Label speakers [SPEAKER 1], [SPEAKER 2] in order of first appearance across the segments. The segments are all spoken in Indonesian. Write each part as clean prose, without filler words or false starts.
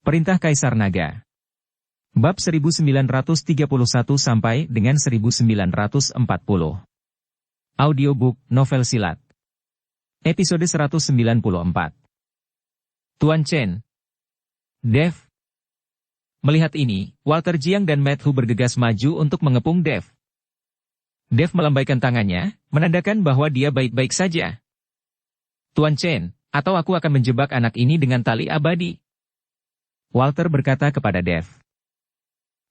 [SPEAKER 1] Perintah Kaisar Naga. Bab 1931 sampai dengan 1940. Audiobook Novel Silat. Episode 194. Tuan Chen. Dev. Melihat ini, Walter Jiang dan Matthew bergegas maju untuk mengepung Dev. Dev melambaikan tangannya, menandakan bahwa dia baik-baik saja. Tuan Chen, atau aku akan menjebak anak ini dengan tali abadi. Walter berkata kepada Dev.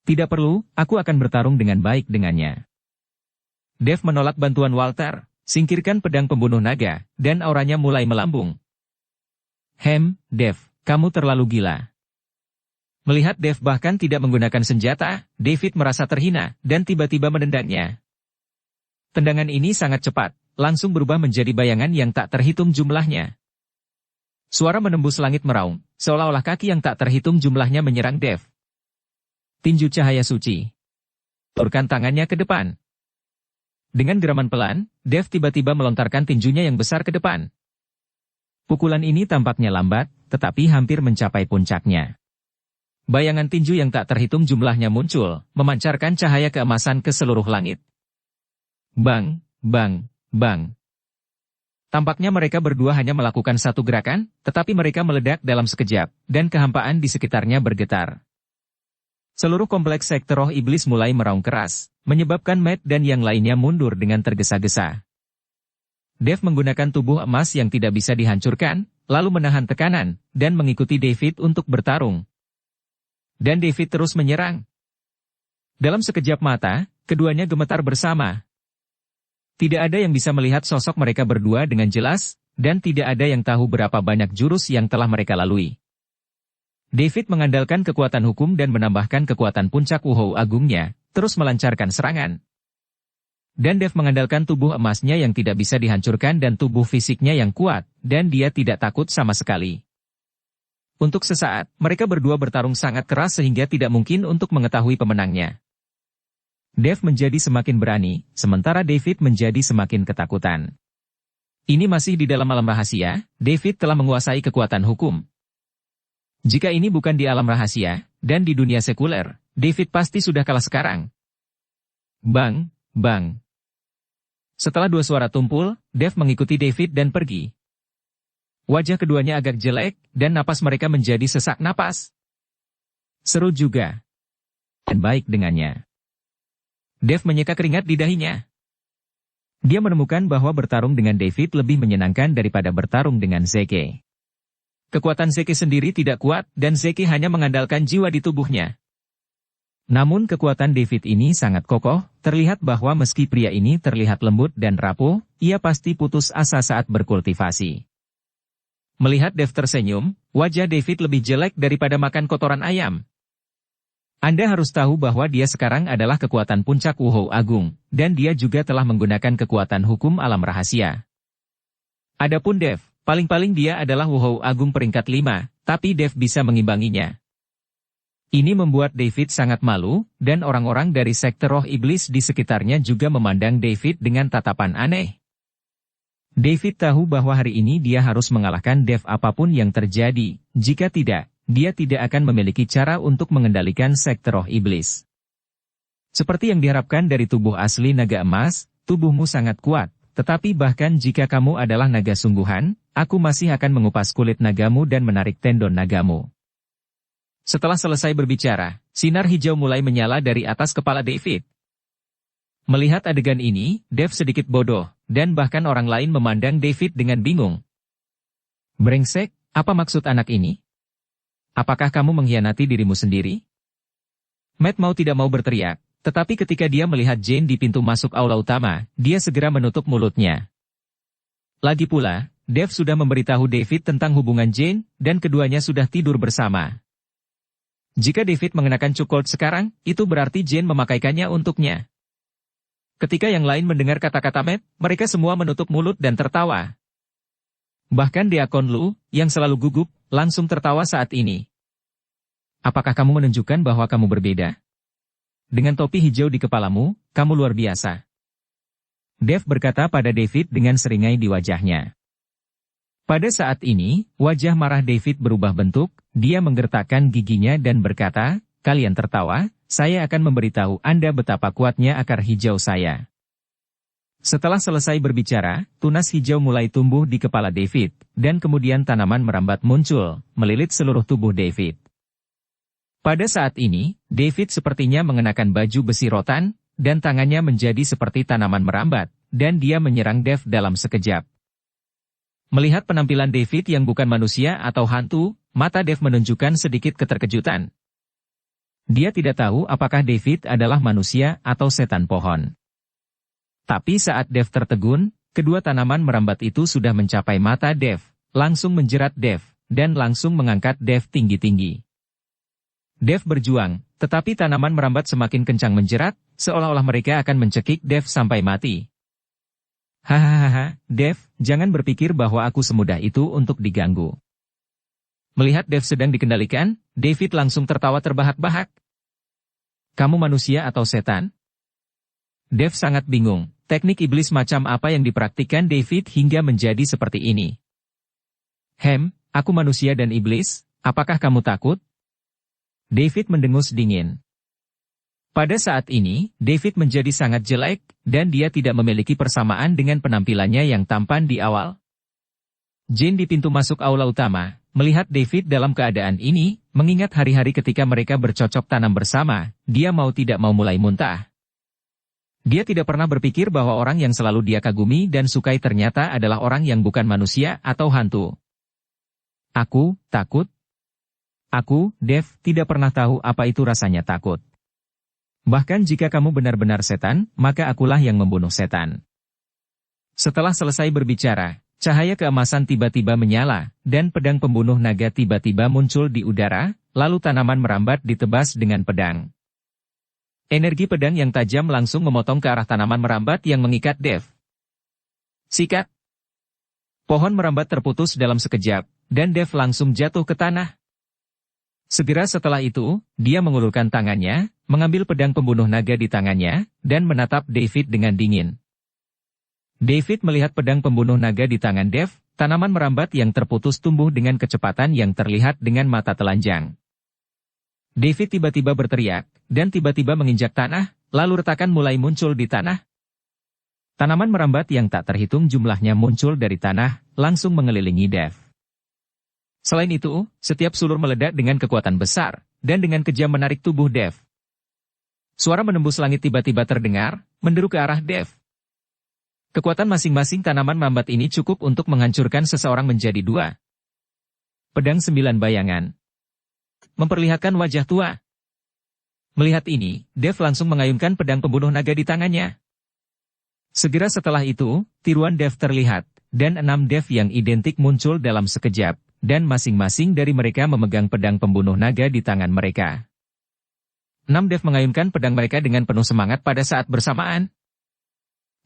[SPEAKER 1] Tidak perlu, aku akan bertarung dengan baik dengannya. Dev menolak bantuan Walter, singkirkan pedang pembunuh naga, dan auranya mulai melambung. Dev, kamu terlalu gila. Melihat Dev bahkan tidak menggunakan senjata, David merasa terhina, dan tiba-tiba menendangnya. Tendangan ini sangat cepat, langsung berubah menjadi bayangan yang tak terhitung jumlahnya. Suara menembus langit meraung, seolah-olah kaki yang tak terhitung jumlahnya menyerang Dev. Tinju cahaya suci. Ulurkan tangannya ke depan. Dengan geraman pelan, Dev tiba-tiba melontarkan tinjunya yang besar ke depan. Pukulan ini tampaknya lambat, tetapi hampir mencapai puncaknya. Bayangan tinju yang tak terhitung jumlahnya muncul, memancarkan cahaya keemasan ke seluruh langit. Bang, bang, bang. Tampaknya mereka berdua hanya melakukan satu gerakan, tetapi mereka meledak dalam sekejap, dan kehampaan di sekitarnya bergetar. Seluruh kompleks sekte roh iblis mulai meraung keras, menyebabkan Matt dan yang lainnya mundur dengan tergesa-gesa. Dev menggunakan tubuh emas yang tidak bisa dihancurkan, lalu menahan tekanan, dan mengikuti David untuk bertarung. Dan David terus menyerang. Dalam sekejap mata, keduanya gemetar bersama. Tidak ada yang bisa melihat sosok mereka berdua dengan jelas, dan tidak ada yang tahu berapa banyak jurus yang telah mereka lalui. David mengandalkan kekuatan hukum dan menambahkan kekuatan puncak Wuhou agungnya, terus melancarkan serangan. Dan Dev mengandalkan tubuh emasnya yang tidak bisa dihancurkan dan tubuh fisiknya yang kuat, dan dia tidak takut sama sekali. Untuk sesaat, mereka berdua bertarung sangat keras sehingga tidak mungkin untuk mengetahui pemenangnya. Dev menjadi semakin berani, sementara David menjadi semakin ketakutan. Ini masih di dalam alam rahasia, David telah menguasai kekuatan hukum. Jika ini bukan di alam rahasia, dan di dunia sekuler, David pasti sudah kalah sekarang. Bang, bang. Setelah dua suara tumpul, Dev mengikuti David dan pergi. Wajah keduanya agak jelek, dan napas mereka menjadi sesak napas. Seru juga. Dan baik dengannya. Dev menyeka keringat di dahinya. Dia menemukan bahwa bertarung dengan David lebih menyenangkan daripada bertarung dengan Zeke. Kekuatan Zeke sendiri tidak kuat, dan Zeke hanya mengandalkan jiwa di tubuhnya. Namun kekuatan David ini sangat kokoh, terlihat bahwa meski pria ini terlihat lembut dan rapuh, ia pasti putus asa saat berkultivasi. Melihat Dev tersenyum, wajah David lebih jelek daripada makan kotoran ayam. Anda harus tahu bahwa dia sekarang adalah kekuatan puncak Wuhou Agung, dan dia juga telah menggunakan kekuatan hukum alam rahasia. Adapun Dev, paling-paling dia adalah Wuhou Agung peringkat 5, tapi Dev bisa mengimbanginya. Ini membuat David sangat malu, dan orang-orang dari sekte roh iblis di sekitarnya juga memandang David dengan tatapan aneh. David tahu bahwa hari ini dia harus mengalahkan Dev apapun yang terjadi, jika tidak, dia tidak akan memiliki cara untuk mengendalikan sekte roh iblis. Seperti yang diharapkan dari tubuh asli naga emas, tubuhmu sangat kuat, tetapi bahkan jika kamu adalah naga sungguhan, aku masih akan mengupas kulit nagamu dan menarik tendon nagamu. Setelah selesai berbicara, sinar hijau mulai menyala dari atas kepala David. Melihat adegan ini, Dev sedikit bodoh, dan bahkan orang lain memandang David dengan bingung. Brengsek, apa maksud anak ini? Apakah kamu mengkhianati dirimu sendiri? Matt mau tidak mau berteriak, tetapi ketika dia melihat Jane di pintu masuk aula utama, dia segera menutup mulutnya. Lagi pula, Dev sudah memberitahu David tentang hubungan Jane, dan keduanya sudah tidur bersama. Jika David mengenakan cukold sekarang, itu berarti Jane memakaikannya untuknya. Ketika yang lain mendengar kata-kata Matt, mereka semua menutup mulut dan tertawa. Bahkan Deacon Lu, yang selalu gugup, langsung tertawa saat ini. Apakah kamu menunjukkan bahwa kamu berbeda? Dengan topi hijau di kepalamu, kamu luar biasa. Dev berkata pada David dengan seringai di wajahnya. Pada saat ini, wajah marah David berubah bentuk, dia menggertakkan giginya dan berkata, "Kalian tertawa, saya akan memberitahu Anda betapa kuatnya akar hijau saya." Setelah selesai berbicara, tunas hijau mulai tumbuh di kepala David, dan kemudian tanaman merambat muncul, melilit seluruh tubuh David. Pada saat ini, David sepertinya mengenakan baju besi rotan, dan tangannya menjadi seperti tanaman merambat, dan dia menyerang Dev dalam sekejap. Melihat penampilan David yang bukan manusia atau hantu, mata Dev menunjukkan sedikit keterkejutan. Dia tidak tahu apakah David adalah manusia atau setan pohon. Tapi saat Dev tertegun, kedua tanaman merambat itu sudah mencapai mata Dev, langsung menjerat Dev, dan langsung mengangkat Dev tinggi-tinggi. Dev berjuang, tetapi tanaman merambat semakin kencang menjerat, seolah-olah mereka akan mencekik Dev sampai mati. Hahaha, Dev, jangan berpikir bahwa aku semudah itu untuk diganggu. Melihat Dev sedang dikendalikan, David langsung tertawa terbahak-bahak. Kamu manusia atau setan? Dev sangat bingung, teknik iblis macam apa yang dipraktikkan David hingga menjadi seperti ini. Aku manusia dan iblis, apakah kamu takut? David mendengus dingin. Pada saat ini, David menjadi sangat jelek, dan dia tidak memiliki persamaan dengan penampilannya yang tampan di awal. Jane di pintu masuk aula utama, melihat David dalam keadaan ini, mengingat hari-hari ketika mereka bercocok tanam bersama, dia mau tidak mau mulai muntah. Dia tidak pernah berpikir bahwa orang yang selalu dia kagumi dan sukai ternyata adalah orang yang bukan manusia atau hantu. Aku takut. Aku, Dev, tidak pernah tahu apa itu rasanya takut. Bahkan jika kamu benar-benar setan, maka akulah yang membunuh setan. Setelah selesai berbicara, cahaya keemasan tiba-tiba menyala, dan pedang pembunuh naga tiba-tiba muncul di udara, lalu tanaman merambat ditebas dengan pedang. Energi pedang yang tajam langsung memotong ke arah tanaman merambat yang mengikat Dev. Sikat! Pohon merambat terputus dalam sekejap, dan Dev langsung jatuh ke tanah. Segera setelah itu, dia mengulurkan tangannya, mengambil pedang pembunuh naga di tangannya, dan menatap David dengan dingin. David melihat pedang pembunuh naga di tangan Dev, tanaman merambat yang terputus tumbuh dengan kecepatan yang terlihat dengan mata telanjang. David tiba-tiba berteriak, dan tiba-tiba menginjak tanah, lalu retakan mulai muncul di tanah. Tanaman merambat yang tak terhitung jumlahnya muncul dari tanah, langsung mengelilingi Dev. Selain itu, setiap sulur meledak dengan kekuatan besar, dan dengan kejam menarik tubuh Dev. Suara menembus langit tiba-tiba terdengar, menderu ke arah Dev. Kekuatan masing-masing tanaman merambat ini cukup untuk menghancurkan seseorang menjadi dua. Pedang 9 bayangan. Memperlihatkan wajah tua. Melihat ini, Dev langsung mengayunkan pedang pembunuh naga di tangannya. Segera setelah itu, tiruan Dev terlihat, dan 6 Dev yang identik muncul dalam sekejap. Dan masing-masing dari mereka memegang pedang pembunuh naga di tangan mereka. 6 Dev mengayunkan pedang mereka dengan penuh semangat pada saat bersamaan.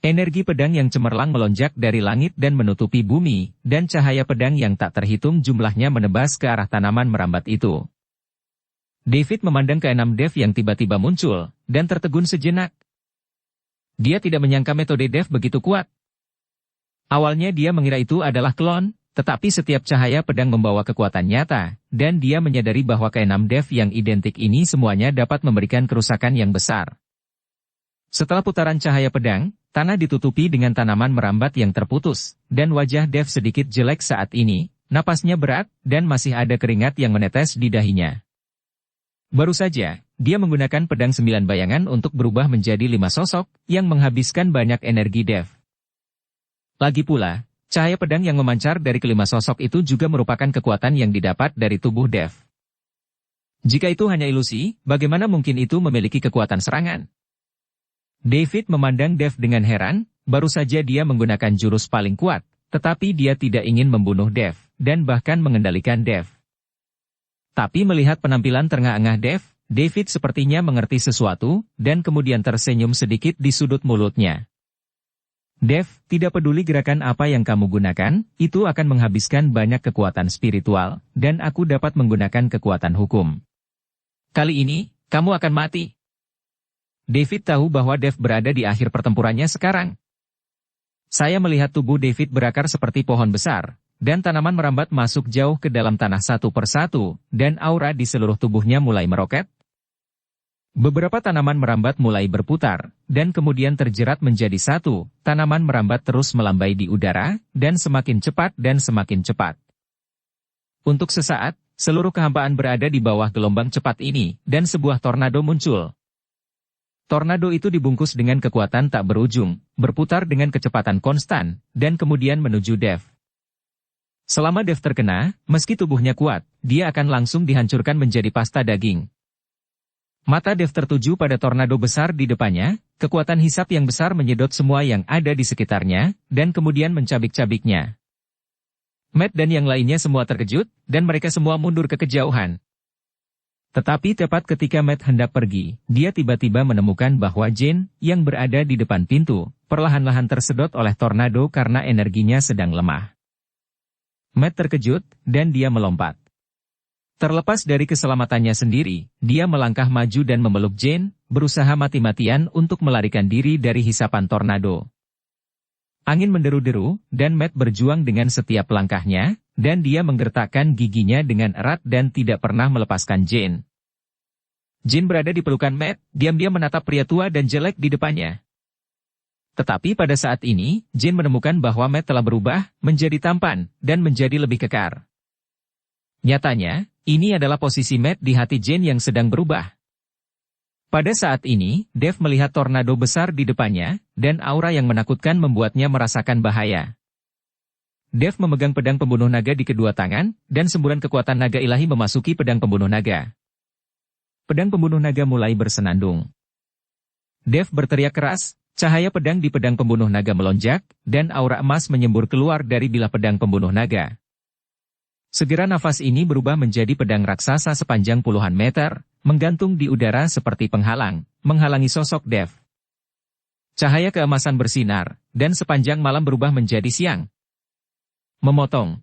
[SPEAKER 1] Energi pedang yang cemerlang melonjak dari langit dan menutupi bumi, dan cahaya pedang yang tak terhitung jumlahnya menebas ke arah tanaman merambat itu. David memandang ke 6 Dev yang tiba-tiba muncul, dan tertegun sejenak. Dia tidak menyangka metode Dev begitu kuat. Awalnya dia mengira itu adalah klon, tetapi setiap cahaya pedang membawa kekuatan nyata, dan dia menyadari bahwa ke-6 Dev yang identik ini semuanya dapat memberikan kerusakan yang besar. Setelah putaran cahaya pedang, tanah ditutupi dengan tanaman merambat yang terputus, dan wajah Dev sedikit jelek saat ini, napasnya berat, dan masih ada keringat yang menetes di dahinya. Baru saja, dia menggunakan pedang 9 bayangan untuk berubah menjadi 5 sosok, yang menghabiskan banyak energi Dev. Lagi pula, cahaya pedang yang memancar dari kelima sosok itu juga merupakan kekuatan yang didapat dari tubuh Dev. Jika itu hanya ilusi, bagaimana mungkin itu memiliki kekuatan serangan? David memandang Dev dengan heran, baru saja dia menggunakan jurus paling kuat, tetapi dia tidak ingin membunuh Dev, dan bahkan mengendalikan Dev. Tapi melihat penampilan terengah-engah Dev, David sepertinya mengerti sesuatu, dan kemudian tersenyum sedikit di sudut mulutnya. Dev, tidak peduli gerakan apa yang kamu gunakan, itu akan menghabiskan banyak kekuatan spiritual, dan aku dapat menggunakan kekuatan hukum. Kali ini, kamu akan mati. David tahu bahwa Dev berada di akhir pertempurannya sekarang. Saya melihat tubuh David berakar seperti pohon besar, dan tanaman merambat masuk jauh ke dalam tanah satu persatu, dan aura di seluruh tubuhnya mulai meroket. Beberapa tanaman merambat mulai berputar, dan kemudian terjerat menjadi satu. Tanaman merambat terus melambai di udara, dan semakin cepat dan semakin cepat. Untuk sesaat, seluruh kehampaan berada di bawah gelombang cepat ini, dan sebuah tornado muncul. Tornado itu dibungkus dengan kekuatan tak berujung, berputar dengan kecepatan konstan, dan kemudian menuju Dev. Selama Dev terkena, meski tubuhnya kuat, dia akan langsung dihancurkan menjadi pasta daging. Mata Dev tertuju pada tornado besar di depannya, kekuatan hisap yang besar menyedot semua yang ada di sekitarnya, dan kemudian mencabik-cabiknya. Matt dan yang lainnya semua terkejut, dan mereka semua mundur ke kejauhan. Tetapi tepat ketika Matt hendak pergi, dia tiba-tiba menemukan bahwa Jane, yang berada di depan pintu, perlahan-lahan tersedot oleh tornado karena energinya sedang lemah. Matt terkejut, dan dia melompat. Terlepas dari keselamatannya sendiri, dia melangkah maju dan memeluk Jane, berusaha mati-matian untuk melarikan diri dari hisapan tornado. Angin menderu-deru, dan Matt berjuang dengan setiap langkahnya, dan dia menggertakkan giginya dengan erat dan tidak pernah melepaskan Jane. Jane berada di pelukan Matt, diam-diam menatap pria tua dan jelek di depannya. Tetapi pada saat ini, Jane menemukan bahwa Matt telah berubah, menjadi tampan, dan menjadi lebih kekar. Nyatanya, ini adalah posisi Matt di hati Jane yang sedang berubah. Pada saat ini, Dev melihat tornado besar di depannya, dan aura yang menakutkan membuatnya merasakan bahaya. Dev memegang pedang pembunuh naga di kedua tangan, dan semburan kekuatan naga ilahi memasuki pedang pembunuh naga. Pedang pembunuh naga mulai bersenandung. Dev berteriak keras, cahaya pedang di pedang pembunuh naga melonjak, dan aura emas menyembur keluar dari bilah pedang pembunuh naga. Segera nafas ini berubah menjadi pedang raksasa sepanjang puluhan meter, menggantung di udara seperti penghalang, menghalangi sosok Dev. Cahaya keemasan bersinar, dan sepanjang malam berubah menjadi siang. Memotong.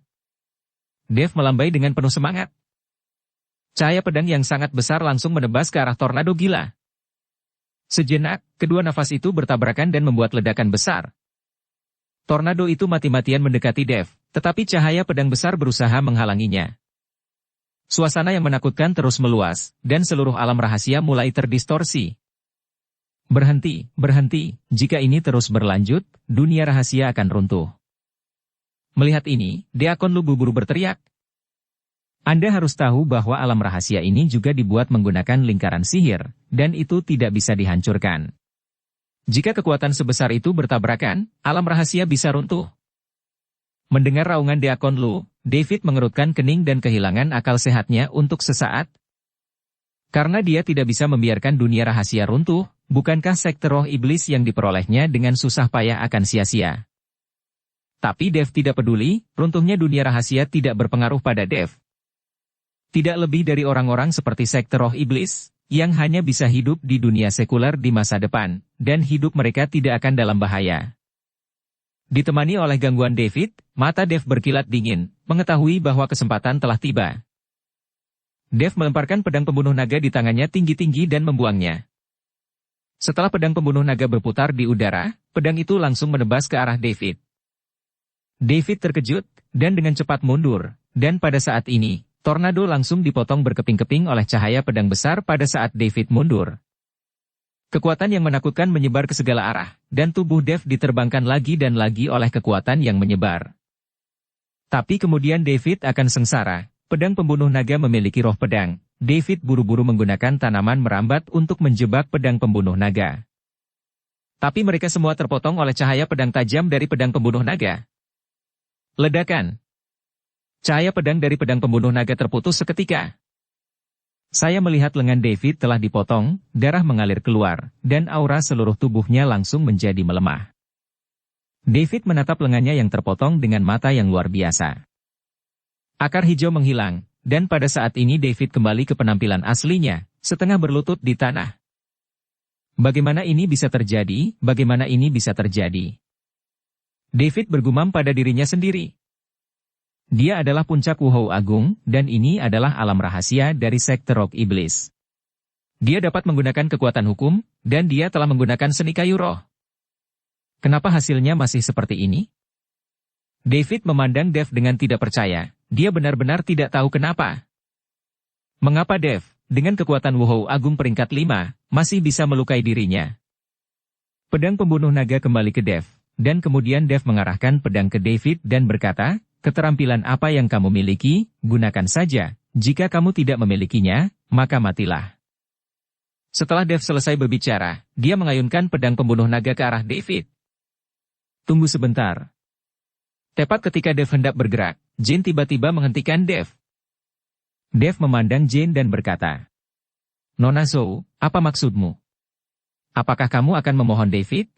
[SPEAKER 1] Dev melambai dengan penuh semangat. Cahaya pedang yang sangat besar langsung menebas ke arah tornado gila. Sejenak, kedua nafas itu bertabrakan dan membuat ledakan besar. Tornado itu mati-matian mendekati Dev, tetapi cahaya pedang besar berusaha menghalanginya. Suasana yang menakutkan terus meluas, dan seluruh alam rahasia mulai terdistorsi. Berhenti, berhenti, jika ini terus berlanjut, dunia rahasia akan runtuh. Melihat ini, Deacon Lu buru-buru berteriak. Anda harus tahu bahwa alam rahasia ini juga dibuat menggunakan lingkaran sihir, dan itu tidak bisa dihancurkan. Jika kekuatan sebesar itu bertabrakan, alam rahasia bisa runtuh. Mendengar raungan Deacon Lu, David mengerutkan kening dan kehilangan akal sehatnya untuk sesaat. Karena dia tidak bisa membiarkan dunia rahasia runtuh, bukankah sekte roh iblis yang diperolehnya dengan susah payah akan sia-sia? Tapi Dev tidak peduli, runtuhnya dunia rahasia tidak berpengaruh pada Dev. Tidak lebih dari orang-orang seperti sekte roh iblis, yang hanya bisa hidup di dunia sekuler di masa depan, dan hidup mereka tidak akan dalam bahaya. Ditemani oleh gangguan David, mata Dev berkilat dingin, mengetahui bahwa kesempatan telah tiba. Dev melemparkan pedang pembunuh naga di tangannya tinggi-tinggi dan membuangnya. Setelah pedang pembunuh naga berputar di udara, pedang itu langsung menebas ke arah David. David terkejut, dan dengan cepat mundur, dan pada saat ini, tornado langsung dipotong berkeping-keping oleh cahaya pedang besar pada saat David mundur. Kekuatan yang menakutkan menyebar ke segala arah, dan tubuh Dev diterbangkan lagi dan lagi oleh kekuatan yang menyebar. Tapi kemudian David akan sengsara, pedang pembunuh naga memiliki roh pedang. David buru-buru menggunakan tanaman merambat untuk menjebak pedang pembunuh naga. Tapi mereka semua terpotong oleh cahaya pedang tajam dari pedang pembunuh naga. Ledakan. Cahaya pedang dari pedang pembunuh naga terputus seketika. Saya melihat lengan David telah dipotong, darah mengalir keluar, dan aura seluruh tubuhnya langsung menjadi melemah. David menatap lengannya yang terpotong dengan mata yang luar biasa. Akar hijau menghilang, dan pada saat ini David kembali ke penampilan aslinya, setengah berlutut di tanah. Bagaimana ini bisa terjadi? Bagaimana ini bisa terjadi? David bergumam pada dirinya sendiri. Dia adalah puncak Wuhou Agung, dan ini adalah alam rahasia dari sekte roh iblis. Dia dapat menggunakan kekuatan hukum, dan dia telah menggunakan seni kayu roh. Kenapa hasilnya masih seperti ini? David memandang Dev dengan tidak percaya. Dia benar-benar tidak tahu kenapa. Mengapa Dev, dengan kekuatan Wuhou Agung peringkat 5, masih bisa melukai dirinya? Pedang pembunuh naga kembali ke Dev, dan kemudian Dev mengarahkan pedang ke David dan berkata, keterampilan apa yang kamu miliki, gunakan saja. Jika kamu tidak memilikinya, maka matilah. Setelah Dev selesai berbicara, dia mengayunkan pedang pembunuh naga ke arah David. Tunggu sebentar. Tepat ketika Dev hendak bergerak, Jin tiba-tiba menghentikan Dev. Dev memandang Jin dan berkata, Nona Zhou, apa maksudmu? Apakah kamu akan memohon David?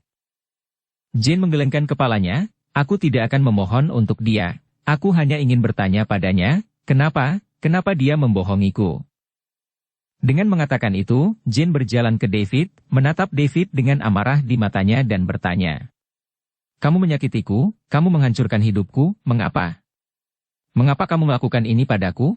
[SPEAKER 1] Jin menggelengkan kepalanya, aku tidak akan memohon untuk dia. Aku hanya ingin bertanya padanya, kenapa dia membohongiku? Dengan mengatakan itu, Jin berjalan ke David, menatap David dengan amarah di matanya dan bertanya. Kamu menyakitiku, kamu menghancurkan hidupku, mengapa? Mengapa kamu melakukan ini padaku?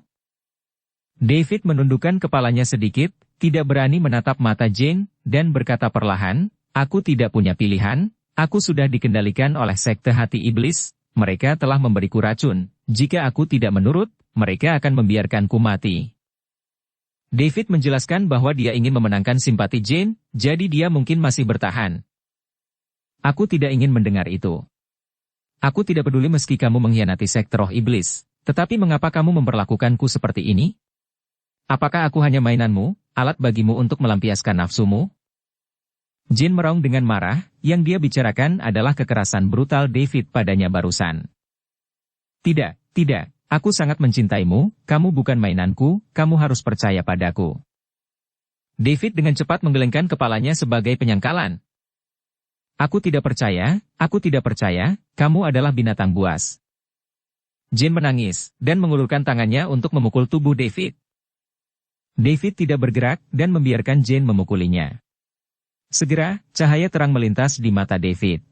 [SPEAKER 1] David menundukkan kepalanya sedikit, tidak berani menatap mata Jin, dan berkata perlahan, aku tidak punya pilihan, aku sudah dikendalikan oleh sekte hati iblis, mereka telah memberiku racun, jika aku tidak menurut, mereka akan membiarkanku mati. David menjelaskan bahwa dia ingin memenangkan simpati Jin, jadi dia mungkin masih bertahan. Aku tidak ingin mendengar itu. Aku tidak peduli meski kamu mengkhianati sekte roh iblis, tetapi mengapa kamu memperlakukanku seperti ini? Apakah aku hanya mainanmu, alat bagimu untuk melampiaskan nafsumu? Jin meraung dengan marah, yang dia bicarakan adalah kekerasan brutal David padanya barusan. Tidak, aku sangat mencintaimu, kamu bukan mainanku, kamu harus percaya padaku. David dengan cepat menggelengkan kepalanya sebagai penyangkalan. Aku tidak percaya, kamu adalah binatang buas. Jin menangis, dan mengulurkan tangannya untuk memukul tubuh David. David tidak bergerak, dan membiarkan Jin memukulinya. Segera, cahaya terang melintas di mata David.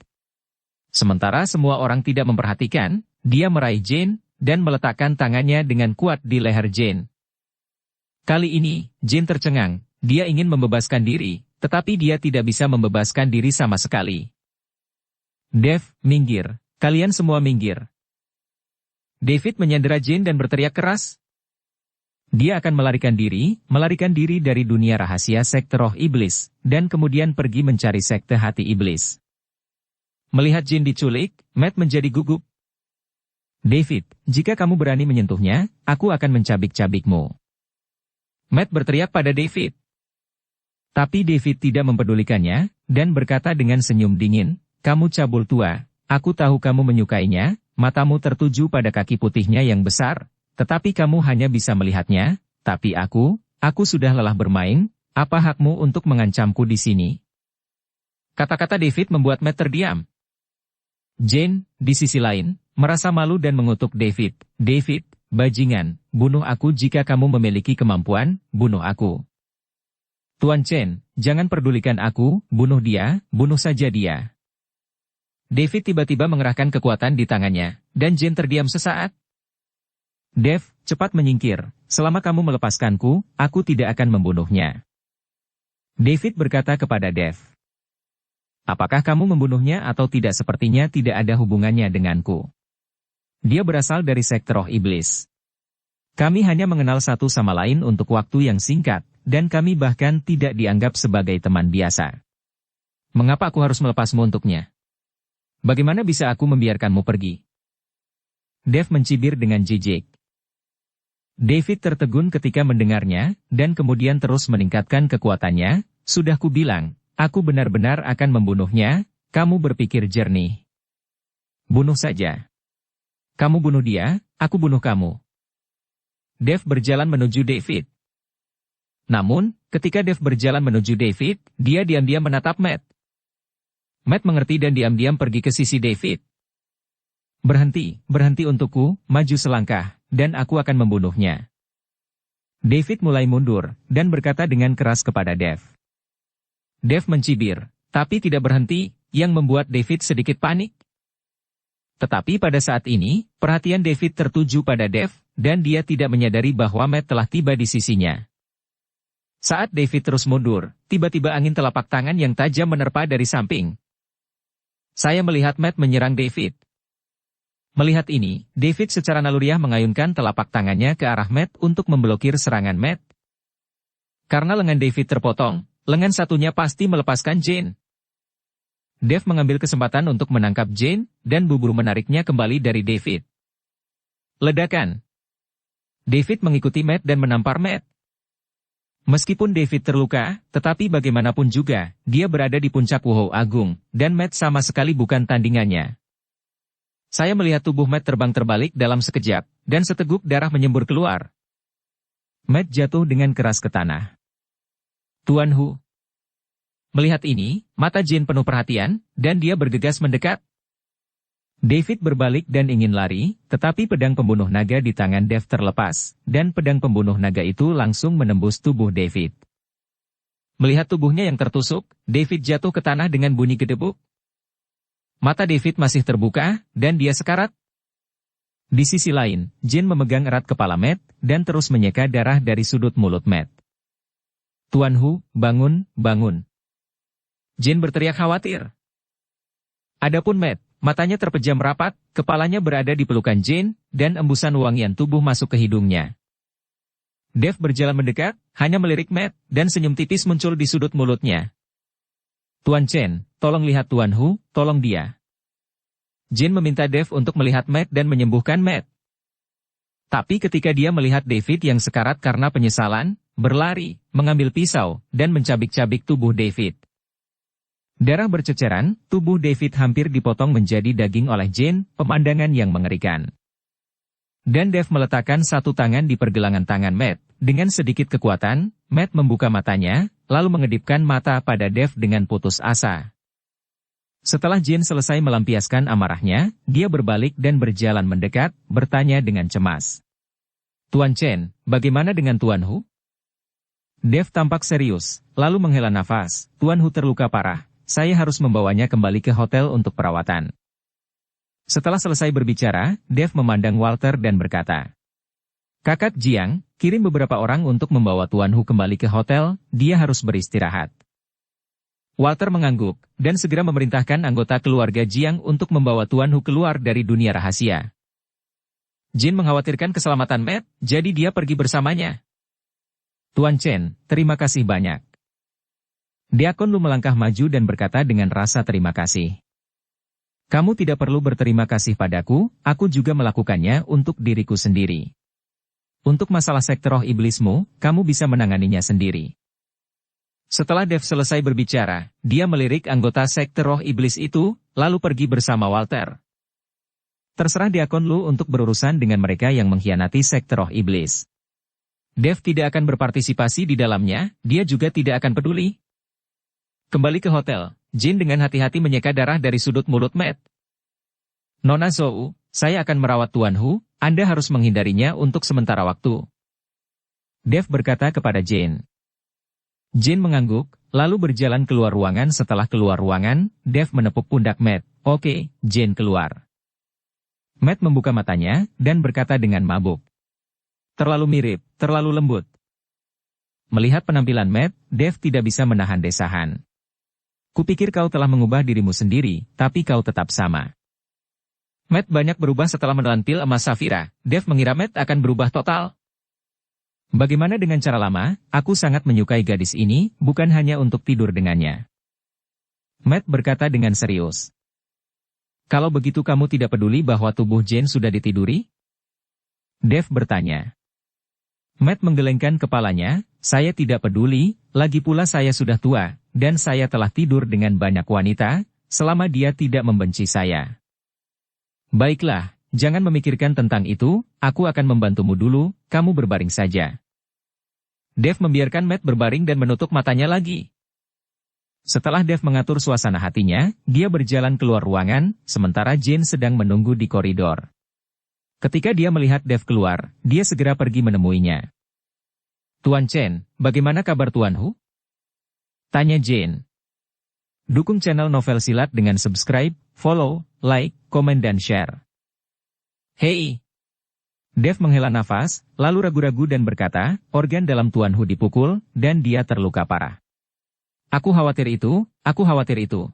[SPEAKER 1] Sementara semua orang tidak memperhatikan, dia meraih Jin, dan meletakkan tangannya dengan kuat di leher Jin. Kali ini, Jin tercengang, dia ingin membebaskan diri, tetapi dia tidak bisa membebaskan diri sama sekali. Dev, minggir, kalian semua minggir. David menyandera Jin dan berteriak keras. Dia akan melarikan diri dari dunia rahasia sekte roh iblis, dan kemudian pergi mencari sekte hati iblis. Melihat Jin diculik, Matt menjadi gugup. David, jika kamu berani menyentuhnya, aku akan mencabik-cabikmu. Matt berteriak pada David. Tapi David tidak mempedulikannya, dan berkata dengan senyum dingin, kamu cabul tua, aku tahu kamu menyukainya, matamu tertuju pada kaki putihnya yang besar, tetapi kamu hanya bisa melihatnya, tapi aku sudah lelah bermain, apa hakmu untuk mengancamku di sini? Kata-kata David membuat Matt terdiam. Jane, di sisi lain, merasa malu dan mengutuk David, David, bajingan, bunuh aku jika kamu memiliki kemampuan, bunuh aku. Tuan Chen, jangan pedulikan aku, bunuh dia, bunuh saja dia. David tiba-tiba mengerahkan kekuatan di tangannya, dan Jin terdiam sesaat. Dev, cepat menyingkir, selama kamu melepaskanku, aku tidak akan membunuhnya. David berkata kepada Dev. Apakah kamu membunuhnya atau tidak sepertinya tidak ada hubungannya denganku. Dia berasal dari sekte roh iblis. Kami hanya mengenal satu sama lain untuk waktu yang singkat, dan kami bahkan tidak dianggap sebagai teman biasa. Mengapa aku harus melepasmu untuknya? Bagaimana bisa aku membiarkanmu pergi? Dev mencibir dengan jijik. David tertegun ketika mendengarnya, dan kemudian terus meningkatkan kekuatannya, sudah kubilang, aku benar-benar akan membunuhnya, kamu berpikir jernih. Bunuh saja. Kamu bunuh dia, aku bunuh kamu. Dev berjalan menuju David. Namun, ketika Dev berjalan menuju David, dia diam-diam menatap Matt. Matt mengerti dan diam-diam pergi ke sisi David. Berhenti untukku, maju selangkah, dan aku akan membunuhnya. David mulai mundur, dan berkata dengan keras kepada Dev. Dev mencibir, tapi tidak berhenti, yang membuat David sedikit panik. Tetapi pada saat ini, perhatian David tertuju pada Dev, dan dia tidak menyadari bahwa Matt telah tiba di sisinya. Saat David terus mundur, tiba-tiba angin telapak tangan yang tajam menerpa dari samping. Saya melihat Matt menyerang David. Melihat ini, David secara naluriah mengayunkan telapak tangannya ke arah Matt untuk memblokir serangan Matt. Karena lengan David terpotong, lengan satunya pasti melepaskan Jane. Dev mengambil kesempatan untuk menangkap Jane, dan buru-buru menariknya kembali dari David. Ledakan. David mengikuti Matt dan menampar Matt. Meskipun David terluka, tetapi bagaimanapun juga, dia berada di puncak Wow Agung, dan Matt sama sekali bukan tandingannya. Saya melihat tubuh Matt terbang terbalik dalam sekejap, dan seteguk darah menyembur keluar. Matt jatuh dengan keras ke tanah. Tuan Hu. Melihat ini, mata Jane penuh perhatian, dan dia bergegas mendekat. David berbalik dan ingin lari, tetapi pedang pembunuh naga di tangan Dev terlepas, dan pedang pembunuh naga itu langsung menembus tubuh David. Melihat tubuhnya yang tertusuk, David jatuh ke tanah dengan bunyi gedebuk. Mata David masih terbuka, dan dia sekarat. Di sisi lain, Jane memegang erat kepala Matt, dan terus menyeka darah dari sudut mulut Matt. Tuan Hu, bangun, bangun. Jane berteriak khawatir. Adapun Matt, matanya terpejam rapat, kepalanya berada di pelukan Jane, dan embusan wangian tubuh masuk ke hidungnya. Dev berjalan mendekat, hanya melirik Matt, dan senyum tipis muncul di sudut mulutnya. Tuan Chen, tolong lihat Tuan Hu, tolong dia. Jane meminta Dev untuk melihat Matt dan menyembuhkan Matt. Tapi ketika dia melihat David yang sekarat karena penyesalan, berlari, mengambil pisau, dan mencabik-cabik tubuh David. Darah berceceran, tubuh David hampir dipotong menjadi daging oleh Jane, pemandangan yang mengerikan. Dan Dev meletakkan satu tangan di pergelangan tangan Matt. Dengan sedikit kekuatan, Matt membuka matanya, lalu mengedipkan mata pada Dev dengan putus asa. Setelah Jane selesai melampiaskan amarahnya, dia berbalik dan berjalan mendekat, bertanya dengan cemas. Tuan Chen, bagaimana dengan Tuan Hu? Dev tampak serius, lalu menghela nafas. Tuan Hu terluka parah, saya harus membawanya kembali ke hotel untuk perawatan. Setelah selesai berbicara, Dev memandang Walter dan berkata, Kakak Jiang, kirim beberapa orang untuk membawa Tuan Hu kembali ke hotel, dia harus beristirahat. Walter mengangguk, dan segera memerintahkan anggota keluarga Jiang untuk membawa Tuan Hu keluar dari dunia rahasia. Jin mengkhawatirkan keselamatan Matt, jadi dia pergi bersamanya. Tuan Chen, terima kasih banyak. Diakon Lu melangkah maju dan berkata dengan rasa terima kasih. Kamu tidak perlu berterima kasih padaku, aku juga melakukannya untuk diriku sendiri. Untuk masalah sekte roh iblismu, kamu bisa menanganinya sendiri. Setelah Dev selesai berbicara, dia melirik anggota sekte roh iblis itu, lalu pergi bersama Walter. Terserah Diakon Lu untuk berurusan dengan mereka yang mengkhianati sekte roh iblis. Dev tidak akan berpartisipasi di dalamnya, dia juga tidak akan peduli. Kembali ke hotel, Jin dengan hati-hati menyeka darah dari sudut mulut Matt. Nona Zhou, saya akan merawat Tuan Hu, Anda harus menghindarinya untuk sementara waktu. Dev berkata kepada Jane. Jane mengangguk, lalu berjalan keluar ruangan. Setelah keluar ruangan, Dev menepuk pundak Matt. Oke, Jane keluar. Matt membuka matanya, dan berkata dengan mabuk. Terlalu mirip, terlalu lembut. Melihat penampilan Matt, Dev tidak bisa menahan desahan. Kupikir kau telah mengubah dirimu sendiri, tapi kau tetap sama. Matt banyak berubah setelah menelan pil emas Safira. Dev mengira Matt akan berubah total. Bagaimana dengan cara lama, aku sangat menyukai gadis ini, bukan hanya untuk tidur dengannya. Matt berkata dengan serius. Kalau begitu kamu tidak peduli bahwa tubuh Jane sudah ditiduri? Dev bertanya. Matt menggelengkan kepalanya, saya tidak peduli, lagi pula saya sudah tua, dan saya telah tidur dengan banyak wanita, selama dia tidak membenci saya. Baiklah, jangan memikirkan tentang itu, aku akan membantumu dulu, kamu berbaring saja. Dev membiarkan Matt berbaring dan menutup matanya lagi. Setelah Dev mengatur suasana hatinya, dia berjalan keluar ruangan, sementara Jane sedang menunggu di koridor. Ketika dia melihat Dev keluar, dia segera pergi menemuinya. Tuan Chen, bagaimana kabar Tuan Hu? Tanya Jane. Dukung channel Novel Silat dengan subscribe, follow, like, komen dan share. Hei! Dev menghela nafas, lalu ragu-ragu dan berkata, organ dalam Tuan Hu dipukul, dan dia terluka parah. Aku khawatir itu, aku khawatir itu.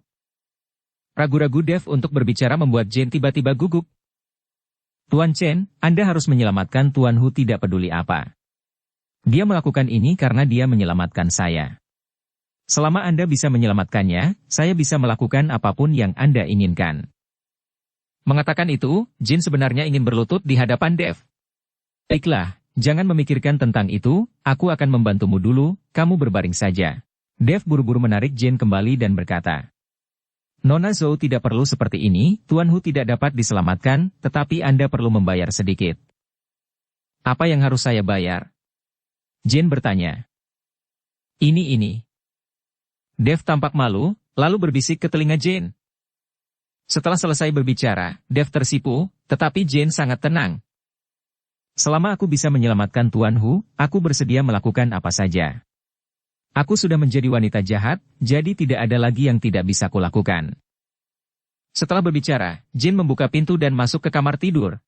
[SPEAKER 1] Ragu-ragu Dev untuk berbicara membuat Jane tiba-tiba gugup. Tuan Chen, Anda harus menyelamatkan Tuan Hu tidak peduli apa. Dia melakukan ini karena dia menyelamatkan saya. Selama Anda bisa menyelamatkannya, saya bisa melakukan apapun yang Anda inginkan. Mengatakan itu, Jin sebenarnya ingin berlutut di hadapan Dev. Baiklah, jangan memikirkan tentang itu, aku akan membantumu dulu, kamu berbaring saja. Dev buru-buru menarik Jin kembali dan berkata, Nona Zhou tidak perlu seperti ini, Tuan Hu tidak dapat diselamatkan, tetapi Anda perlu membayar sedikit. Apa yang harus saya bayar? Jin bertanya. Ini. Dev tampak malu, lalu berbisik ke telinga Jin. Setelah selesai berbicara, Dev tersipu, tetapi Jin sangat tenang. Selama aku bisa menyelamatkan Tuan Hu, aku bersedia melakukan apa saja. Aku sudah menjadi wanita jahat, jadi tidak ada lagi yang tidak bisa kulakukan. Setelah berbicara, Jin membuka pintu dan masuk ke kamar tidur.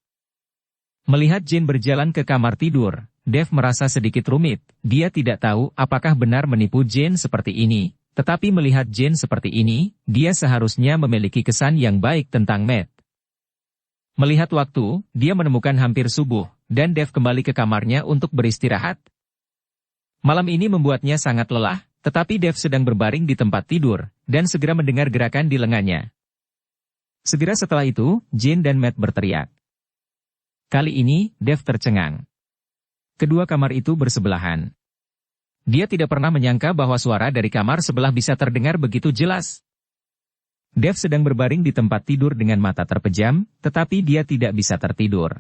[SPEAKER 1] Melihat Jin berjalan ke kamar tidur, Dev merasa sedikit rumit. Dia tidak tahu apakah benar menipu Jin seperti ini, tetapi melihat Jin seperti ini, dia seharusnya memiliki kesan yang baik tentang Matt. Melihat waktu, dia menemukan hampir subuh, dan Dev kembali ke kamarnya untuk beristirahat. Malam ini membuatnya sangat lelah, tetapi Dev sedang berbaring di tempat tidur, dan segera mendengar gerakan di lengannya. Segera setelah itu, Jin dan Matt berteriak. Kali ini, Dev tercengang. Kedua kamar itu bersebelahan. Dia tidak pernah menyangka bahwa suara dari kamar sebelah bisa terdengar begitu jelas. Dev sedang berbaring di tempat tidur dengan mata terpejam, tetapi dia tidak bisa tertidur.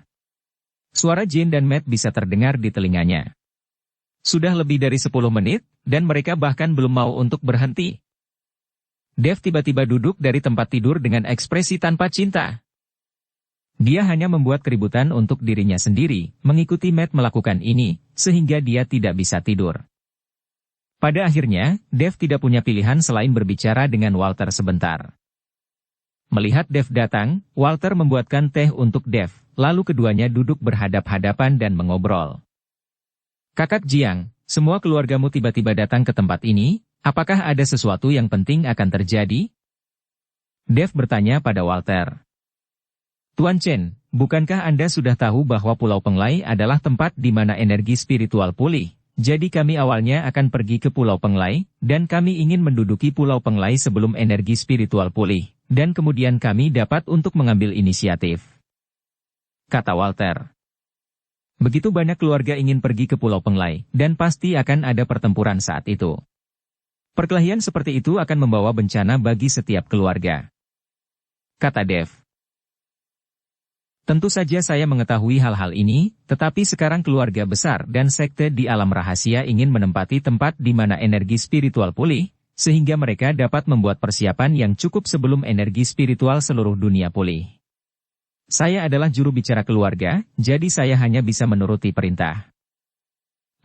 [SPEAKER 1] Suara Jin dan Matt bisa terdengar di telinganya. Sudah lebih dari 10 menit, dan mereka bahkan belum mau untuk berhenti. Dev tiba-tiba duduk dari tempat tidur dengan ekspresi tanpa cinta. Dia hanya membuat keributan untuk dirinya sendiri, mengikuti Matt melakukan ini, sehingga dia tidak bisa tidur. Pada akhirnya, Dev tidak punya pilihan selain berbicara dengan Walter sebentar. Melihat Dev datang, Walter membuatkan teh untuk Dev, lalu keduanya duduk berhadap-hadapan dan mengobrol. Kakak Jiang, semua keluargamu tiba-tiba datang ke tempat ini, apakah ada sesuatu yang penting akan terjadi? Dev bertanya pada Walter. Tuan Chen, bukankah Anda sudah tahu bahwa Pulau Penglai adalah tempat di mana energi spiritual pulih? Jadi kami awalnya akan pergi ke Pulau Penglai, dan kami ingin menduduki Pulau Penglai sebelum energi spiritual pulih, dan kemudian kami dapat untuk mengambil inisiatif. Kata Walter. Begitu banyak keluarga ingin pergi ke Pulau Penglai, dan pasti akan ada pertempuran saat itu. Perkelahian seperti itu akan membawa bencana bagi setiap keluarga. Kata Dev. Tentu saja saya mengetahui hal-hal ini, tetapi sekarang keluarga besar dan sekte di alam rahasia ingin menempati tempat di mana energi spiritual pulih, sehingga mereka dapat membuat persiapan yang cukup sebelum energi spiritual seluruh dunia pulih. Saya adalah juru bicara keluarga, jadi saya hanya bisa menuruti perintah.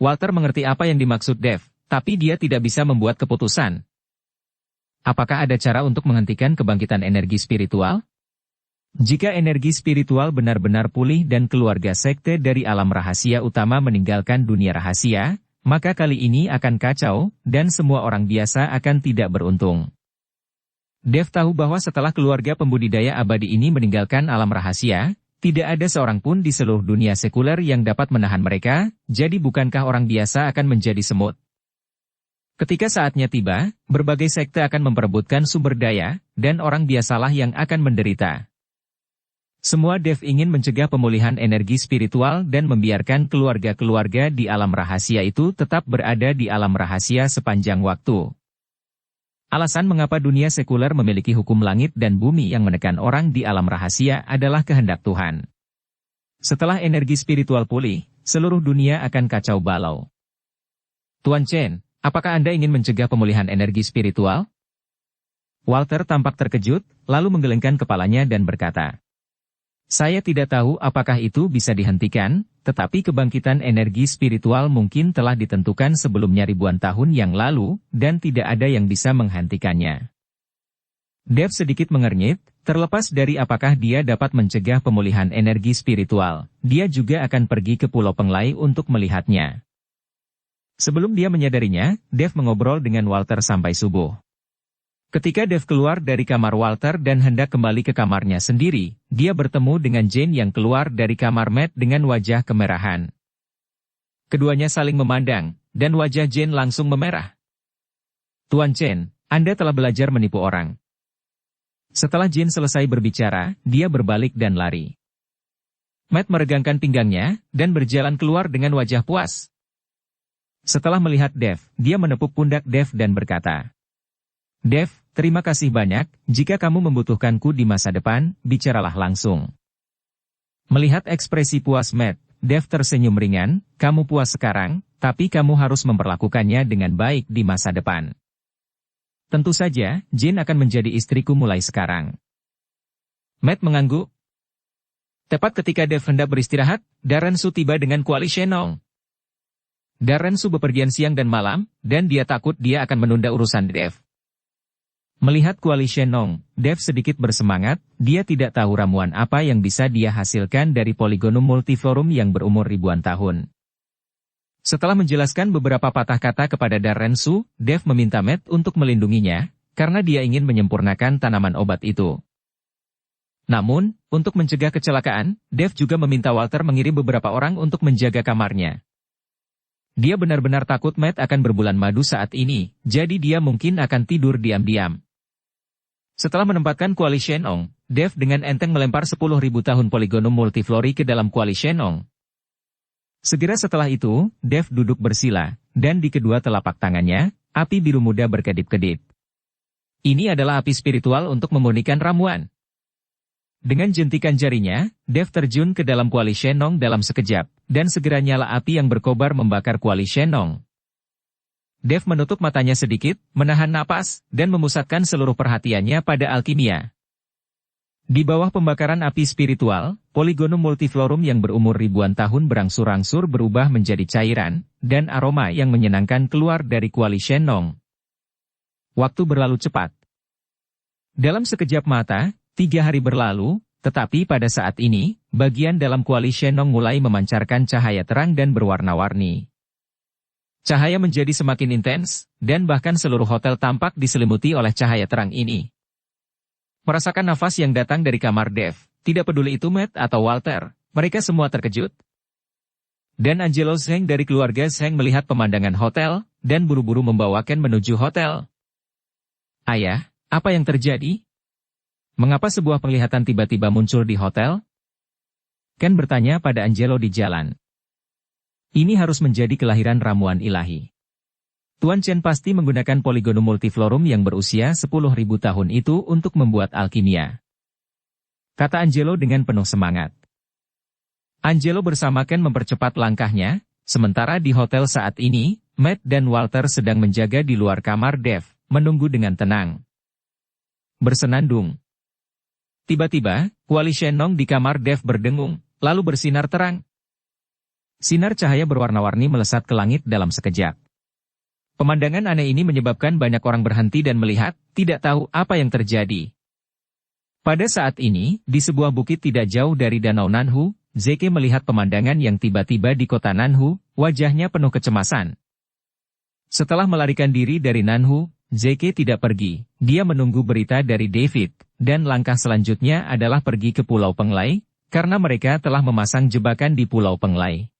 [SPEAKER 1] Walter mengerti apa yang dimaksud Dev, tapi dia tidak bisa membuat keputusan. Apakah ada cara untuk menghentikan kebangkitan energi spiritual? Jika energi spiritual benar-benar pulih dan keluarga sekte dari alam rahasia utama meninggalkan dunia rahasia, maka kali ini akan kacau, dan semua orang biasa akan tidak beruntung. Dev tahu bahwa setelah keluarga pembudidaya abadi ini meninggalkan alam rahasia, tidak ada seorang pun di seluruh dunia sekuler yang dapat menahan mereka, jadi bukankah orang biasa akan menjadi semut? Ketika saatnya tiba, berbagai sekte akan memperebutkan sumber daya, dan orang biasalah yang akan menderita. Semua Dev ingin mencegah pemulihan energi spiritual dan membiarkan keluarga-keluarga di alam rahasia itu tetap berada di alam rahasia sepanjang waktu. Alasan mengapa dunia sekuler memiliki hukum langit dan bumi yang menekan orang di alam rahasia adalah kehendak Tuhan. Setelah energi spiritual pulih, seluruh dunia akan kacau balau. Tuan Chen, apakah Anda ingin mencegah pemulihan energi spiritual? Walter tampak terkejut, lalu menggelengkan kepalanya dan berkata, saya tidak tahu apakah itu bisa dihentikan, tetapi kebangkitan energi spiritual mungkin telah ditentukan sebelumnya ribuan tahun yang lalu, dan tidak ada yang bisa menghentikannya. Dev sedikit mengernyit, terlepas dari apakah dia dapat mencegah pemulihan energi spiritual, dia juga akan pergi ke Pulau Penglai untuk melihatnya. Sebelum dia menyadarinya, Dev mengobrol dengan Walter sampai subuh. Ketika Dev keluar dari kamar Walter dan hendak kembali ke kamarnya sendiri, dia bertemu dengan Jane yang keluar dari kamar Matt dengan wajah kemerahan. Keduanya saling memandang, dan wajah Jane langsung memerah. "Tuan Chen, Anda telah belajar menipu orang." Setelah Jane selesai berbicara, dia berbalik dan lari. Matt meregangkan pinggangnya, dan berjalan keluar dengan wajah puas. Setelah melihat Dev, dia menepuk pundak Dev dan berkata, "Dev, terima kasih banyak, jika kamu membutuhkanku di masa depan, bicaralah langsung." Melihat ekspresi puas Matt, Dev tersenyum ringan, "Kamu puas sekarang, tapi kamu harus memperlakukannya dengan baik di masa depan. Tentu saja, Jane akan menjadi istriku mulai sekarang." Matt mengangguk. Tepat ketika Dev hendak beristirahat, Darren Su tiba dengan Kuali Shenong. Darren Su bepergian siang dan malam, dan dia takut dia akan menunda urusan Dev. Melihat Kuali Shenong, Dev sedikit bersemangat, dia tidak tahu ramuan apa yang bisa dia hasilkan dari Polygonum multiflorum yang berumur ribuan tahun. Setelah menjelaskan beberapa patah kata kepada Darren Su, Dev meminta Matt untuk melindunginya, karena dia ingin menyempurnakan tanaman obat itu. Namun, untuk mencegah kecelakaan, Dev juga meminta Walter mengirim beberapa orang untuk menjaga kamarnya. Dia benar-benar takut Matt akan berbulan madu saat ini, jadi dia mungkin akan tidur diam-diam. Setelah menempatkan Kuali Shenong, Dev dengan enteng melempar 10.000 tahun Polygonum multiflori ke dalam Kuali Shenong. Segera setelah itu, Dev duduk bersila, dan di kedua telapak tangannya, api biru muda berkedip-kedip. Ini adalah api spiritual untuk memurnikan ramuan. Dengan jentikan jarinya, Dev terjun ke dalam Kuali Shenong dalam sekejap, dan segera nyala api yang berkobar membakar Kuali Shenong. Dev menutup matanya sedikit, menahan napas, dan memusatkan seluruh perhatiannya pada alkimia. Di bawah pembakaran api spiritual, Polygonum multiflorum yang berumur ribuan tahun berangsur-angsur berubah menjadi cairan, dan aroma yang menyenangkan keluar dari Kuali Shenong. Waktu berlalu cepat. Dalam sekejap mata, 3 hari berlalu, tetapi pada saat ini, bagian dalam Kuali Shenong mulai memancarkan cahaya terang dan berwarna-warni. Cahaya menjadi semakin intens, dan bahkan seluruh hotel tampak diselimuti oleh cahaya terang ini. Merasakan nafas yang datang dari kamar Dev, tidak peduli itu Matt atau Walter, mereka semua terkejut. Dan Angelo Zheng dari keluarga Zheng melihat pemandangan hotel, dan buru-buru membawa Ken menuju hotel. "Ayah, apa yang terjadi? Mengapa sebuah penglihatan tiba-tiba muncul di hotel?" Ken bertanya pada Angelo di jalan. "Ini harus menjadi kelahiran ramuan ilahi. Tuan Chen pasti menggunakan Polygonum multiflorum yang berusia 10.000 tahun itu untuk membuat alkimia," kata Angelo dengan penuh semangat. Angelo bersama Ken mempercepat langkahnya, sementara di hotel saat ini, Matt dan Walter sedang menjaga di luar kamar Dev, menunggu dengan tenang. Bersenandung. Tiba-tiba, Kuali Shenong di kamar Dev berdengung, lalu bersinar terang. Sinar cahaya berwarna-warni melesat ke langit dalam sekejap. Pemandangan aneh ini menyebabkan banyak orang berhenti dan melihat, tidak tahu apa yang terjadi. Pada saat ini, di sebuah bukit tidak jauh dari Danau Nanhu, Zeke melihat pemandangan yang tiba-tiba di kota Nanhu, wajahnya penuh kecemasan. Setelah melarikan diri dari Nanhu, Zeke tidak pergi, dia menunggu berita dari David, dan langkah selanjutnya adalah pergi ke Pulau Penglai, karena mereka telah memasang jebakan di Pulau Penglai.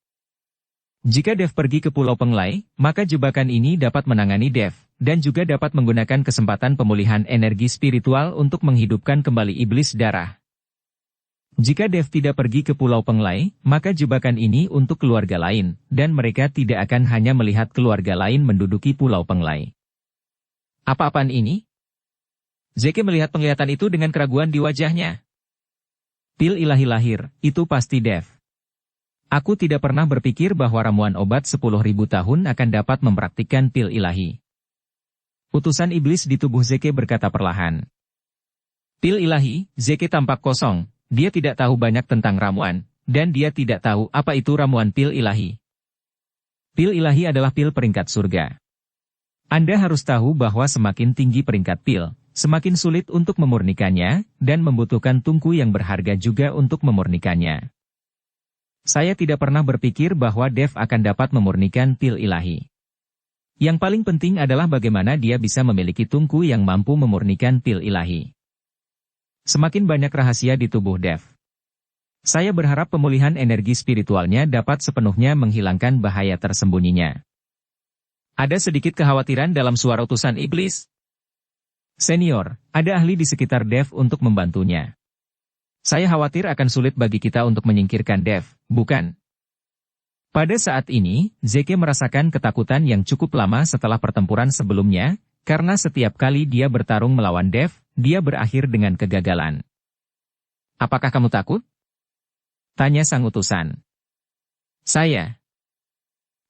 [SPEAKER 1] Jika Dev pergi ke Pulau Penglai, maka jebakan ini dapat menangani Dev, dan juga dapat menggunakan kesempatan pemulihan energi spiritual untuk menghidupkan kembali iblis darah. Jika Dev tidak pergi ke Pulau Penglai, maka jebakan ini untuk keluarga lain, dan mereka tidak akan hanya melihat keluarga lain menduduki Pulau Penglai. Apa-apaan ini? Zeke melihat penglihatan itu dengan keraguan di wajahnya. Pil ilahi lahir, itu pasti Dev. Aku tidak pernah berpikir bahwa ramuan obat 10.000 tahun akan dapat mempraktikkan pil ilahi. Utusan iblis di tubuh Zeke berkata perlahan. Pil ilahi, Zeke tampak kosong, dia tidak tahu banyak tentang ramuan, dan dia tidak tahu apa itu ramuan pil ilahi. Pil ilahi adalah pil peringkat surga. Anda harus tahu bahwa semakin tinggi peringkat pil, semakin sulit untuk memurnikannya, dan membutuhkan tungku yang berharga juga untuk memurnikannya. Saya tidak pernah berpikir bahwa Dev akan dapat memurnikan pil ilahi. Yang paling penting adalah bagaimana dia bisa memiliki tungku yang mampu memurnikan pil ilahi. Semakin banyak rahasia di tubuh Dev. Saya berharap pemulihan energi spiritualnya dapat sepenuhnya menghilangkan bahaya tersembunyinya. Ada sedikit kekhawatiran dalam suara utusan iblis. Senior, ada ahli di sekitar Dev untuk membantunya. Saya khawatir akan sulit bagi kita untuk menyingkirkan Dev, bukan? Pada saat ini, Zeke merasakan ketakutan yang cukup lama setelah pertempuran sebelumnya, karena setiap kali dia bertarung melawan Dev, dia berakhir dengan kegagalan. Apakah kamu takut? Tanya sang utusan. Saya.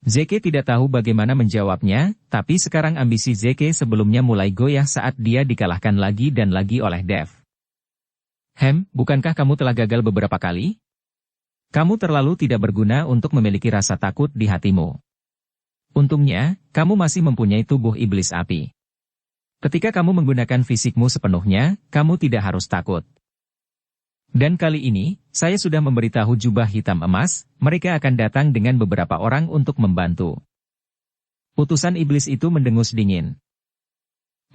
[SPEAKER 1] Zeke tidak tahu bagaimana menjawabnya, tapi sekarang ambisi Zeke sebelumnya mulai goyah saat dia dikalahkan lagi dan lagi oleh Dev. Bukankah kamu telah gagal beberapa kali? Kamu terlalu tidak berguna untuk memiliki rasa takut di hatimu. Untungnya, kamu masih mempunyai tubuh iblis api. Ketika kamu menggunakan fisikmu sepenuhnya, kamu tidak harus takut. Dan kali ini, saya sudah memberitahu jubah hitam emas, mereka akan datang dengan beberapa orang untuk membantu. Utusan iblis itu mendengus dingin.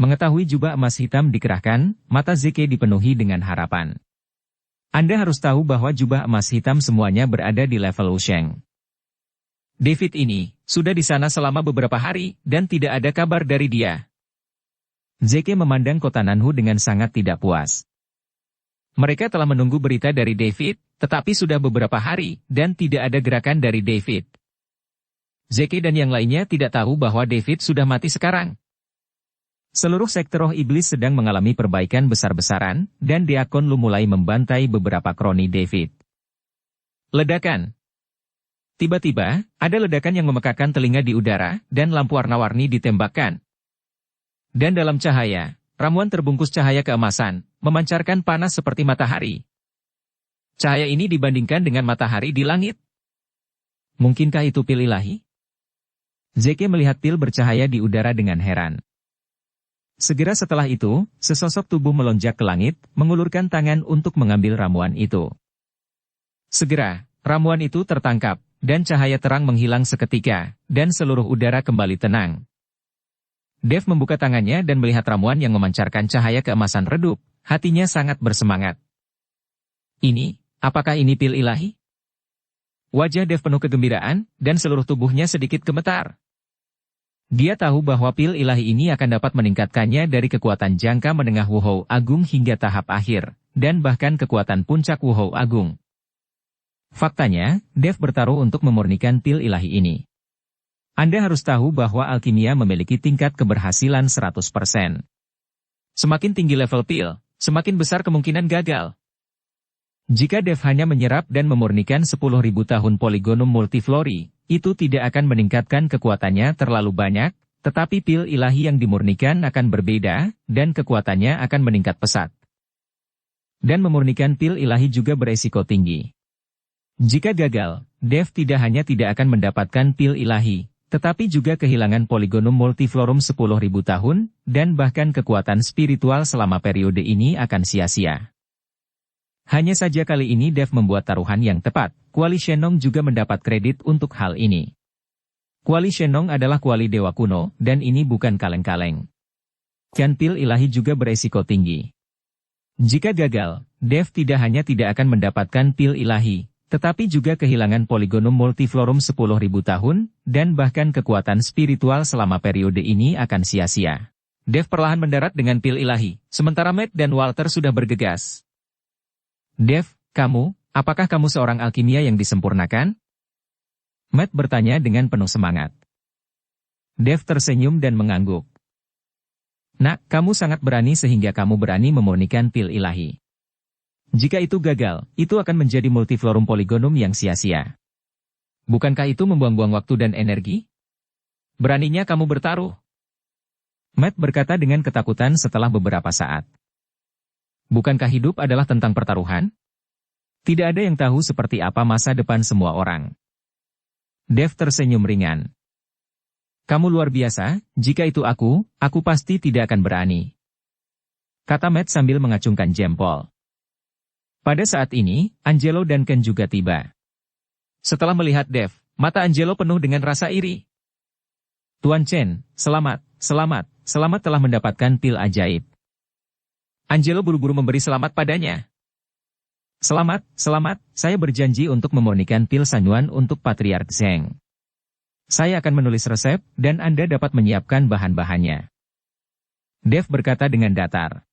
[SPEAKER 1] Mengetahui jubah emas hitam dikerahkan, mata Zeke dipenuhi dengan harapan. Anda harus tahu bahwa jubah emas hitam semuanya berada di level Wusheng. David ini, sudah di sana selama beberapa hari, dan tidak ada kabar dari dia. Zeke memandang kota Nanhu dengan sangat tidak puas. Mereka telah menunggu berita dari David, tetapi sudah beberapa hari, dan tidak ada gerakan dari David. Zeke dan yang lainnya tidak tahu bahwa David sudah mati sekarang. Seluruh sektor roh iblis sedang mengalami perbaikan besar-besaran, dan Diakon Lu mulai membantai beberapa kroni David. Ledakan. Tiba-tiba, ada ledakan yang memekakan telinga di udara, dan lampu warna-warni ditembakkan. Dan dalam cahaya, ramuan terbungkus cahaya keemasan, memancarkan panas seperti matahari. Cahaya ini dibandingkan dengan matahari di langit. Mungkinkah itu pil ilahi? Zeke melihat pil bercahaya di udara dengan heran. Segera setelah itu, sesosok tubuh melonjak ke langit, mengulurkan tangan untuk mengambil ramuan itu. Segera, ramuan itu tertangkap, dan cahaya terang menghilang seketika, dan seluruh udara kembali tenang. Dev membuka tangannya dan melihat ramuan yang memancarkan cahaya keemasan redup, hatinya sangat bersemangat. Apakah ini pil ilahi? Wajah Dev penuh kegembiraan, dan seluruh tubuhnya sedikit gemetar. Dia tahu bahwa pil ilahi ini akan dapat meningkatkannya dari kekuatan jangka menengah Wuhou Agung hingga tahap akhir, dan bahkan kekuatan puncak Wuhou Agung. Faktanya, Dev bertaruh untuk memurnikan pil ilahi ini. Anda harus tahu bahwa alkimia memiliki tingkat keberhasilan 100%. Semakin tinggi level pil, semakin besar kemungkinan gagal. Jika Dev hanya menyerap dan memurnikan 10.000 tahun Polygonum Multiflori, itu tidak akan meningkatkan kekuatannya terlalu banyak, tetapi pil ilahi yang dimurnikan akan berbeda, dan kekuatannya akan meningkat pesat. Dan memurnikan pil ilahi juga beresiko tinggi. Jika gagal, Dev tidak hanya tidak akan mendapatkan pil ilahi, tetapi juga kehilangan Polygonum Multiflorum 10.000 tahun, dan bahkan kekuatan spiritual selama periode ini akan sia-sia. Hanya saja kali ini Dev membuat taruhan yang tepat, Kuali Shenong juga mendapat kredit untuk hal ini. Kuali Shenong adalah kuali dewa kuno, dan ini bukan kaleng-kaleng. Dan pil ilahi juga beresiko tinggi. Jika gagal, Dev tidak hanya tidak akan mendapatkan pil ilahi, tetapi juga kehilangan Polygonum Multiflorum 10.000 tahun, dan bahkan kekuatan spiritual selama periode ini akan sia-sia. Dev perlahan mendarat dengan pil ilahi, sementara Matt dan Walter sudah bergegas. Dev, apakah kamu seorang alkimia yang disempurnakan? Matt bertanya dengan penuh semangat. Dev tersenyum dan mengangguk. Nak, kamu sangat berani sehingga kamu berani memurnikan pil ilahi. Jika itu gagal, itu akan menjadi multiflorum polygonum yang sia-sia. Bukankah itu membuang-buang waktu dan energi? Beraninya kamu bertaruh. Matt berkata dengan ketakutan setelah beberapa saat. Bukankah hidup adalah tentang pertaruhan? Tidak ada yang tahu seperti apa masa depan semua orang. Dev tersenyum ringan. Kamu luar biasa, jika itu aku pasti tidak akan berani. Kata Matt sambil mengacungkan jempol. Pada saat ini, Angelo dan Ken juga tiba. Setelah melihat Dev, mata Angelo penuh dengan rasa iri. Tuan Chen, selamat telah mendapatkan pil ajaib. Angelo buru-buru memberi selamat padanya. Selamat, saya berjanji untuk memurnikan pil Sanyuan untuk Patriark Zheng. Saya akan menulis resep, dan Anda dapat menyiapkan bahan-bahannya. Dev berkata dengan datar.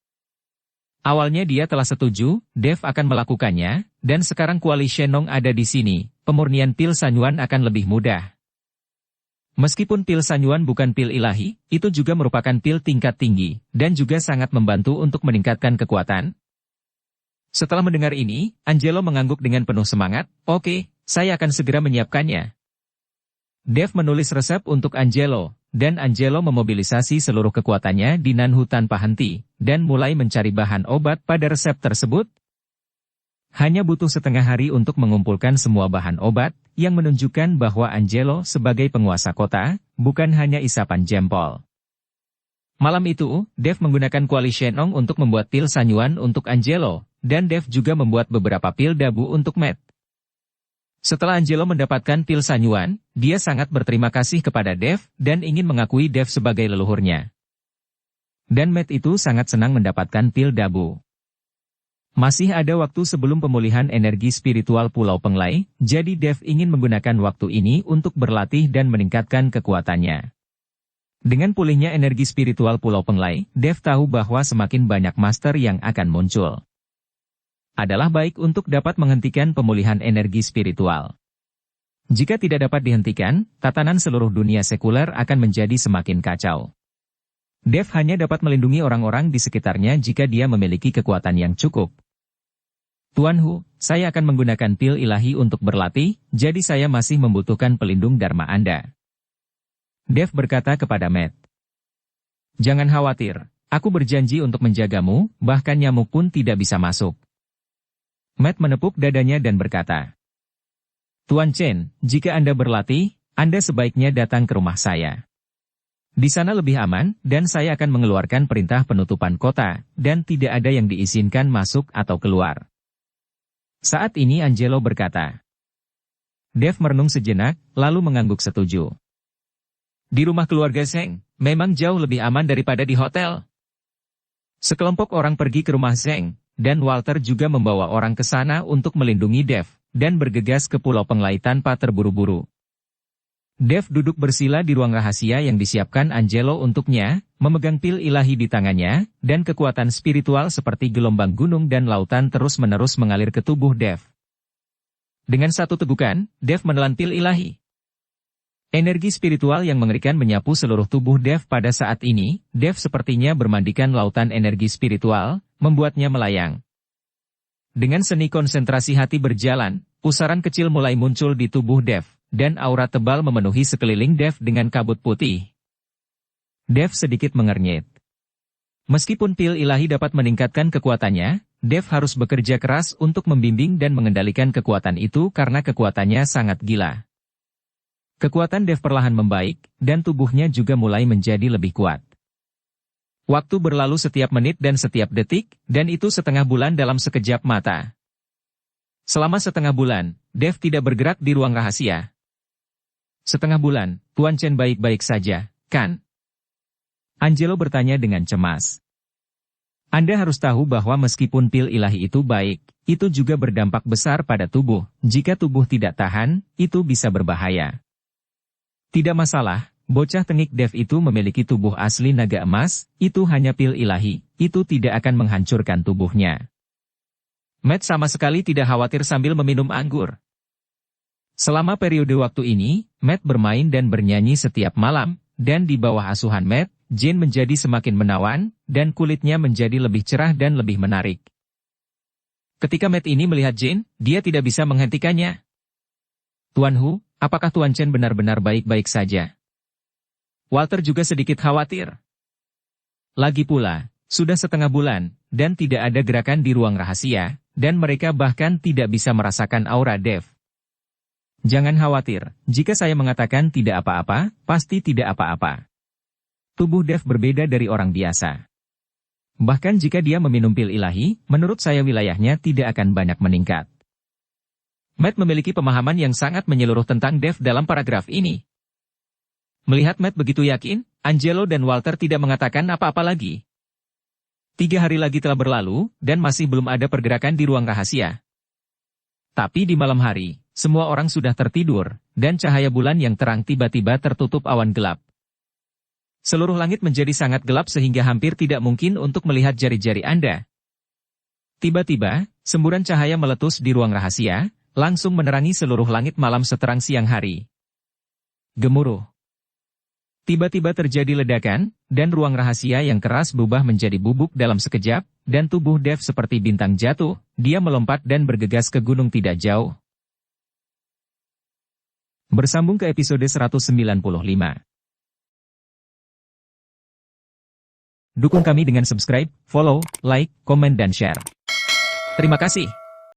[SPEAKER 1] Awalnya dia telah setuju, Dev akan melakukannya, dan sekarang Kuali Shenong ada di sini, pemurnian pil Sanyuan akan lebih mudah. Meskipun pil Sanyuan bukan pil ilahi, itu juga merupakan pil tingkat tinggi, dan juga sangat membantu untuk meningkatkan kekuatan. Setelah mendengar ini, Angelo mengangguk dengan penuh semangat, oke, saya akan segera menyiapkannya. Dev menulis resep untuk Angelo, dan Angelo memobilisasi seluruh kekuatannya di Nanhu tanpa henti, dan mulai mencari bahan obat pada resep tersebut. Hanya butuh setengah hari untuk mengumpulkan semua bahan obat, yang menunjukkan bahwa Angelo sebagai penguasa kota, bukan hanya isapan jempol. Malam itu, Dev menggunakan Kuali Shenong untuk membuat pil Sanyuan untuk Angelo, dan Dev juga membuat beberapa pil dabu untuk Matt. Setelah Angelo mendapatkan pil Sanyuan, dia sangat berterima kasih kepada Dev, dan ingin mengakui Dev sebagai leluhurnya. Dan Matt itu sangat senang mendapatkan pil dabu. Masih ada waktu sebelum pemulihan energi spiritual Pulau Penglai, jadi Dev ingin menggunakan waktu ini untuk berlatih dan meningkatkan kekuatannya. Dengan pulihnya energi spiritual Pulau Penglai, Dev tahu bahwa semakin banyak master yang akan muncul. Adalah baik untuk dapat menghentikan pemulihan energi spiritual. Jika tidak dapat dihentikan, tatanan seluruh dunia sekuler akan menjadi semakin kacau. Dev hanya dapat melindungi orang-orang di sekitarnya jika dia memiliki kekuatan yang cukup. Tuan Hu, saya akan menggunakan pil ilahi untuk berlatih, jadi saya masih membutuhkan pelindung Dharma Anda. Dev berkata kepada Matt. Jangan khawatir, aku berjanji untuk menjagamu, bahkan nyamuk pun tidak bisa masuk. Matt menepuk dadanya dan berkata. Tuan Chen, jika Anda berlatih, Anda sebaiknya datang ke rumah saya. Di sana lebih aman, dan saya akan mengeluarkan perintah penutupan kota, dan tidak ada yang diizinkan masuk atau keluar. Saat ini Angelo berkata. Dev merenung sejenak, lalu mengangguk setuju. Di rumah keluarga Zheng, memang jauh lebih aman daripada di hotel. Sekelompok orang pergi ke rumah Zheng, dan Walter juga membawa orang ke sana untuk melindungi Dev, dan bergegas ke Pulau Penglai tanpa terburu-buru. Dev duduk bersila di ruang rahasia yang disiapkan Angelo untuknya, memegang pil ilahi di tangannya, dan kekuatan spiritual seperti gelombang gunung dan lautan terus-menerus mengalir ke tubuh Dev. Dengan satu tegukan, Dev menelan pil ilahi. Energi spiritual yang mengerikan menyapu seluruh tubuh Dev pada saat ini, Dev sepertinya bermandikan lautan energi spiritual, membuatnya melayang. Dengan seni konsentrasi hati berjalan, pusaran kecil mulai muncul di tubuh Dev, dan aura tebal memenuhi sekeliling Dev dengan kabut putih. Dev sedikit mengernyit. Meskipun pil ilahi dapat meningkatkan kekuatannya, Dev harus bekerja keras untuk membimbing dan mengendalikan kekuatan itu karena kekuatannya sangat gila. Kekuatan Dev perlahan membaik, dan tubuhnya juga mulai menjadi lebih kuat. Waktu berlalu setiap menit dan setiap detik, dan itu setengah bulan dalam sekejap mata. Selama setengah bulan, Dev tidak bergerak di ruang rahasia. Setengah bulan, Tuan Chen baik-baik saja, kan? Angelo bertanya dengan cemas. Anda harus tahu bahwa meskipun pil ilahi itu baik, itu juga berdampak besar pada tubuh. Jika tubuh tidak tahan, itu bisa berbahaya. Tidak masalah, bocah tengik Dev itu memiliki tubuh asli naga emas, itu hanya pil ilahi, itu tidak akan menghancurkan tubuhnya. Matt sama sekali tidak khawatir sambil meminum anggur. Selama periode waktu ini, Matt bermain dan bernyanyi setiap malam, dan di bawah asuhan Matt, Jin menjadi semakin menawan, dan kulitnya menjadi lebih cerah dan lebih menarik. Ketika Matt ini melihat Jin, dia tidak bisa menghentikannya. Tuan Hu, apakah Tuan Chen benar-benar baik-baik saja? Walter juga sedikit khawatir. Lagi pula, sudah setengah bulan, dan tidak ada gerakan di ruang rahasia, dan mereka bahkan tidak bisa merasakan aura Dev. Jangan khawatir, jika saya mengatakan tidak apa-apa, pasti tidak apa-apa. Tubuh Dev berbeda dari orang biasa. Bahkan jika dia meminum pil ilahi, menurut saya wilayahnya tidak akan banyak meningkat. Matt memiliki pemahaman yang sangat menyeluruh tentang Dev dalam paragraf ini. Melihat Matt begitu yakin, Angelo dan Walter tidak mengatakan apa-apa lagi. 3 hari lagi telah berlalu, dan masih belum ada pergerakan di ruang rahasia. Tapi di malam hari, semua orang sudah tertidur, dan cahaya bulan yang terang tiba-tiba tertutup awan gelap. Seluruh langit menjadi sangat gelap sehingga hampir tidak mungkin untuk melihat jari-jari Anda. Tiba-tiba, semburan cahaya meletus di ruang rahasia, langsung menerangi seluruh langit malam seterang siang hari. Gemuruh. Tiba-tiba terjadi ledakan, dan ruang rahasia yang keras berubah menjadi bubuk dalam sekejap, dan tubuh Dev seperti bintang jatuh, dia melompat dan bergegas ke gunung tidak jauh. Bersambung ke episode 195. Dukung kami dengan subscribe, follow, like, komen dan share. Terima kasih.